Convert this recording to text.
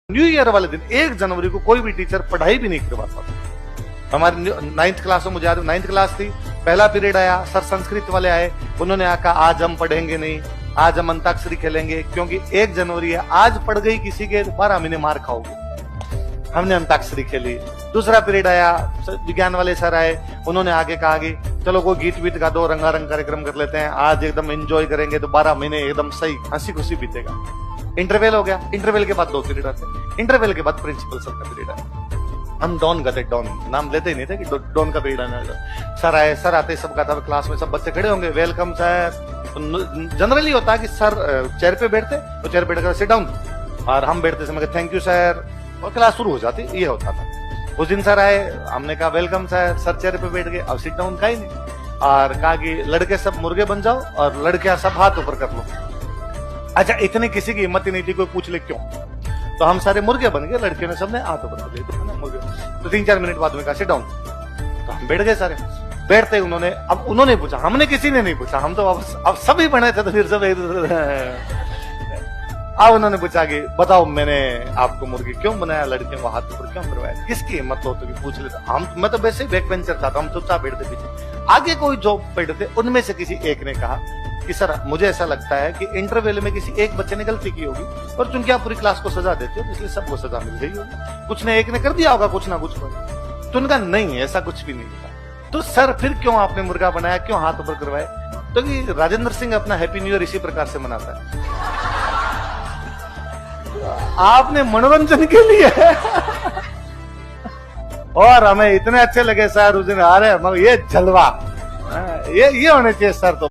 New year वाले दिन 1 जनवरी को कोई भी टीचर पढ़ाई भी नहीं करवाता था। हमारी 9th क्लास में, मुझे याद 9th क्लास थी, पहला पीरियड आया, सर संस्कृत वाले आए, उन्होंने आका आज हम पढ़ेंगे नहीं, आज हम अंताक्षरी खेलेंगे, क्योंकि 1 जनवरी है, आज पढ़ गई किसी के 12 महीने मार खाओगे। हमने अंताक्षरी खेली। दूसरा पीरियड आया, विज्ञान वाले सर आए, उन्होंने आगे कहा कि चलो कोई गीत वीत गा दो, रंगारंग कार्यक्रम कर लेते हैं, आज एकदम एंजॉय करेंगे, तो 12 महीने एकदम सही हंसी खुशी बीतेगा। इंटरवल हो गया, इंटरवल के बाद 2 पीरियड आते, इंटरवल के बाद प्रिंसिपल सर का पीरियड आया। हम डॉन गए, डॉन नाम लेते ही नहीं थे कि डॉन का पीरियड आना। सर आए, सर आते सब का था, क्लास में सब बच्चे खड़े होंगे, वेलकम सर। जनरली होता है कि सर चेयर पे बैठते, तो चेयर पे बैठकर सिट डाउन, और हम बैठते समय थैंक यू सर, और क्लास शुरू हो जाती, ये होता था। उस दिन सर आए, हमने कहा वेलकम सर, सर चेयर पे बैठ गए, अब सिट डाउन का ही नहीं, और कहा कि लड़के सब मुर्गे बन जाओ और लड़कियां सब हाथ ऊपर कर लो। अच्छा, इतनी किसी की हिम्मत ही नहीं थी कोई पूछ ले क्यों, तो हम सारे मुर्गे बन गए, लड़कियों ने सबने हाथ ऊपर कर दिए मुर्गे। तो 3-4 मिनट बाद में कहा सिट डाउन, तो हम बैठ गए सारे। बैठते उन्होंने, अब उन्होंने पूछा, हमने किसी ने नहीं पूछा, हम तो अब सभी बने थे, तो फिर सब अब उन्होंने पूछा कि बताओ मैंने आपको मुर्गी क्यों बनाया, लड़कियों को हाथ ऊपर क्यों करवाया, किसकी हिम्मत हो तो कि पूछ लेता। हम, मैं तो वैसे ही बैक बेंचर था, तो हम चुपचाप बैठते पीछे। आगे कोई जो बैठे थे, उनमें से किसी एक ने कहा कि सर मुझे ऐसा लगता है कि इंटरवल में किसी एक बच्चे ने गलती की होगी, और चूंकि आप पूरी क्लास को सजा देते हो इसलिए सबको सजा मिल गई होगी, कुछ ने एक ने कर दिया होगा कुछ ना कुछ। तो उनका नहीं, ऐसा कुछ भी नहीं था। तो सर फिर क्यों आपने मुर्गा बनाया, क्यों हाथ ऊपर करवाए? तो कि राजेंद्र सिंह अपना हैप्पी न्यू ईयर इसी प्रकार से मनाता है, आपने मनोरंजन के लिए और हमें इतने अच्छे लगे सर उस दिन, आ रहे ये जलवा, ये होने चाहिए सर। तो